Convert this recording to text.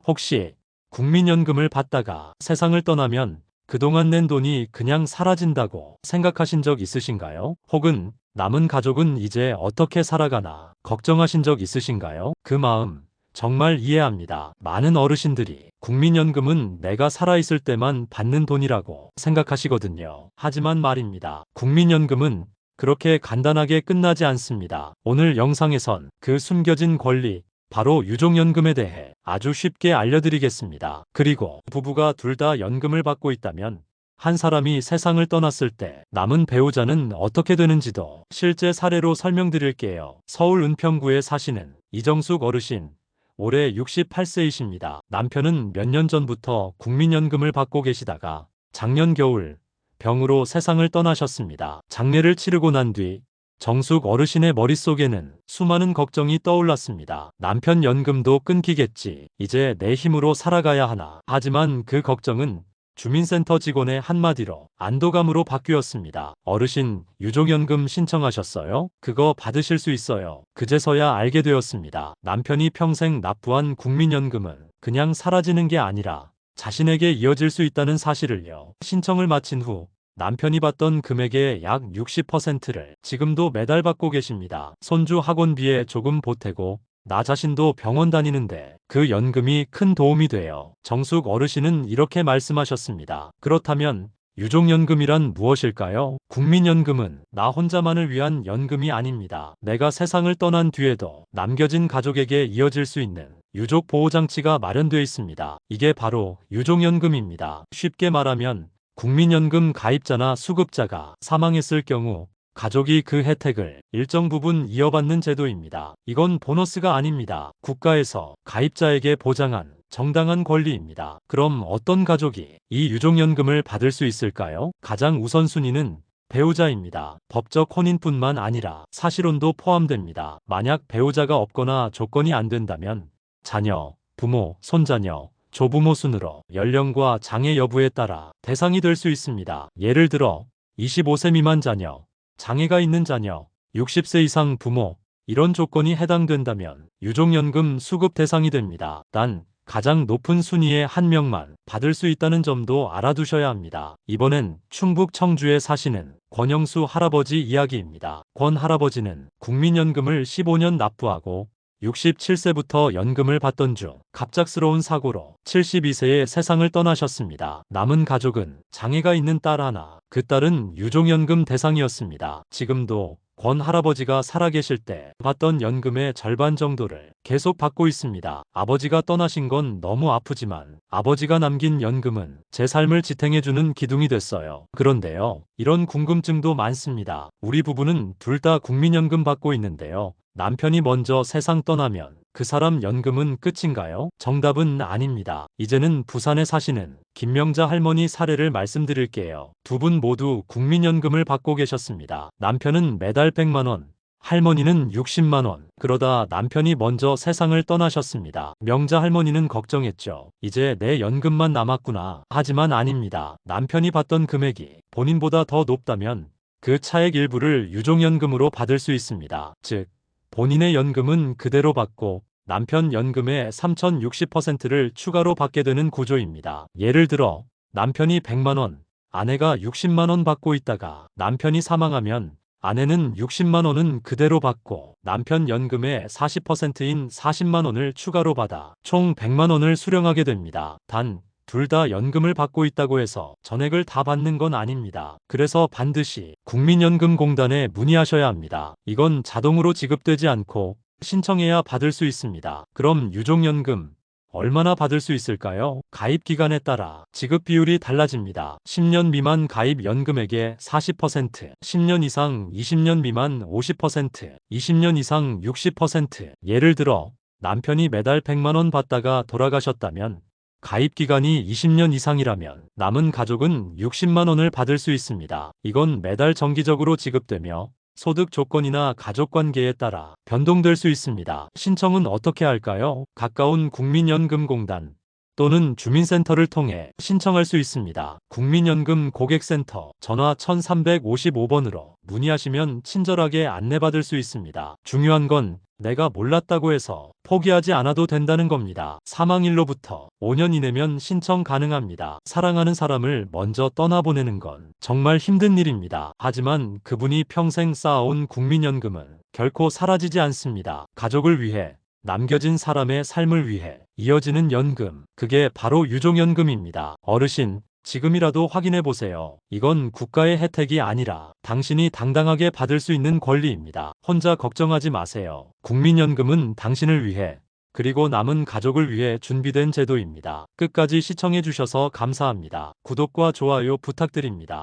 혹시 국민연금을 받다가 세상을 떠나면 그동안 낸 돈이 그냥 사라진다고 생각하신 적 있으신가요? 혹은 남은 가족은 이제 어떻게 살아가나 걱정하신 적 있으신가요? 그 마음 정말 이해합니다. 많은 어르신들이 국민연금은 내가 살아있을 때만 받는 돈이라고 생각하시거든요. 하지만 말입니다. 국민연금은 그렇게 간단하게 끝나지 않습니다. 오늘 영상에선 그 숨겨진 권리, 바로 유족연금에 대해 아주 쉽게 알려드리겠습니다. 그리고 부부가 둘 다 연금을 받고 있다면 한 사람이 세상을 떠났을 때 남은 배우자는 어떻게 되는지도 실제 사례로 설명드릴게요. 서울 은평구에 사시는 이정숙 어르신, 올해 68세이십니다. 남편은 몇 년 전부터 국민연금을 받고 계시다가 작년 겨울 병으로 세상을 떠나셨습니다. 장례를 치르고 난 뒤 정숙 어르신의 머릿속에는 수많은 걱정이 떠올랐습니다. 남편 연금도 끊기겠지. 이제 내 힘으로 살아가야 하나. 하지만 그 걱정은 주민센터 직원의 한마디로 안도감으로 바뀌었습니다. 어르신, 유족연금 신청하셨어요? 그거 받으실 수 있어요. 그제서야 알게 되었습니다. 남편이 평생 납부한 국민연금은 그냥 사라지는 게 아니라 자신에게 이어질 수 있다는 사실을요. 신청을 마친 후 남편이 받던 금액의 약 60%를 지금도 매달 받고 계십니다. 손주 학원비에 조금 보태고 나 자신도 병원 다니는데 그 연금이 큰 도움이 돼요. 정숙 어르신은 이렇게 말씀하셨습니다. 그렇다면 유족연금이란 무엇일까요? 국민연금은 나 혼자만을 위한 연금이 아닙니다. 내가 세상을 떠난 뒤에도 남겨진 가족에게 이어질 수 있는 유족 보호장치가 마련되어 있습니다. 이게 바로 유족연금입니다. 쉽게 말하면 국민연금 가입자나 수급자가 사망했을 경우 가족이 그 혜택을 일정 부분 이어받는 제도입니다. 이건 보너스가 아닙니다. 국가에서 가입자에게 보장한 정당한 권리입니다. 그럼 어떤 가족이 이 유족연금을 받을 수 있을까요? 가장 우선순위는 배우자입니다. 법적 혼인뿐만 아니라 사실혼도 포함됩니다. 만약 배우자가 없거나 조건이 안 된다면 자녀, 부모, 손자녀, 조부모 순으로 연령과 장애 여부에 따라 대상이 될 수 있습니다. 예를 들어 25세 미만 자녀, 장애가 있는 자녀, 60세 이상 부모, 이런 조건이 해당된다면 유족연금 수급 대상이 됩니다. 단 가장 높은 순위의 한 명만 받을 수 있다는 점도 알아두셔야 합니다. 이번엔 충북 청주에 사시는 권영수 할아버지 이야기입니다. 권 할아버지는 국민연금을 15년 납부하고 67세부터 연금을 받던 중 갑작스러운 사고로 72세에 세상을 떠나셨습니다. 남은 가족은 장애가 있는 딸 하나, 그 딸은 유족연금 대상이었습니다. 지금도 권 할아버지가 살아계실 때 받던 연금의 절반 정도를 계속 받고 있습니다. 아버지가 떠나신 건 너무 아프지만 아버지가 남긴 연금은 제 삶을 지탱해주는 기둥이 됐어요. 그런데요, 이런 궁금증도 많습니다. 우리 부부는 둘 다 국민연금 받고 있는데요. 남편이 먼저 세상 떠나면 그 사람 연금은 끝인가요? 정답은 아닙니다. 이제는 부산에 사시는 김명자 할머니 사례를 말씀드릴게요. 두 분 모두 국민연금을 받고 계셨습니다. 남편은 매달 100만 원, 할머니는 60만 원. 그러다 남편이 먼저 세상을 떠나셨습니다. 명자 할머니는 걱정했죠. 이제 내 연금만 남았구나. 하지만 아닙니다. 남편이 받던 금액이 본인보다 더 높다면 그 차액 일부를 유족연금으로 받을 수 있습니다. 즉 본인의 연금은 그대로 받고 남편 연금의 3060%를 추가로 받게 되는 구조입니다. 예를 들어 남편이 100만 원, 아내가 60만 원 받고 있다가 남편이 사망하면 아내는 60만 원은 그대로 받고 남편 연금의 40%인 40만 원을 추가로 받아 총 100만 원을 수령하게 됩니다. 단 둘 다 연금을 받고 있다고 해서 전액을 다 받는 건 아닙니다. 그래서 반드시 국민연금공단에 문의하셔야 합니다. 이건 자동으로 지급되지 않고 신청해야 받을 수 있습니다. 그럼 유족연금 얼마나 받을 수 있을까요? 가입 기간에 따라 지급 비율이 달라집니다. 10년 미만 가입 연금액의 40%, 10년 이상 20년 미만 50%, 20년 이상 60%. 예를 들어 남편이 매달 100만 원 받다가 돌아가셨다면 가입 기간이 20년 이상이라면 남은 가족은 60만 원을 받을 수 있습니다. 이건 매달 정기적으로 지급되며 소득 조건이나 가족관계에 따라 변동될 수 있습니다. 신청은 어떻게 할까요? 가까운 국민연금공단 또는 주민센터를 통해 신청할 수 있습니다. 국민연금 고객센터 전화 1355번으로 문의하시면 친절하게 안내받을 수 있습니다. 중요한 건 내가 몰랐다고 해서 포기하지 않아도 된다는 겁니다. 사망일로부터 5년 이내면 신청 가능합니다. 사랑하는 사람을 먼저 떠나보내는 건 정말 힘든 일입니다. 하지만 그분이 평생 쌓아온 국민연금은 결코 사라지지 않습니다. 가족을 위해, 남겨진 사람의 삶을 위해 이어지는 연금, 그게 바로 유종연금입니다. 어르신, 지금이라도 확인해 보세요. 이건 국가의 혜택이 아니라 당신이 당당하게 받을 수 있는 권리입니다. 혼자 걱정하지 마세요. 국민연금은 당신을 위해, 그리고 남은 가족을 위해 준비된 제도입니다. 끝까지 시청해 주셔서 감사합니다. 구독과 좋아요 부탁드립니다.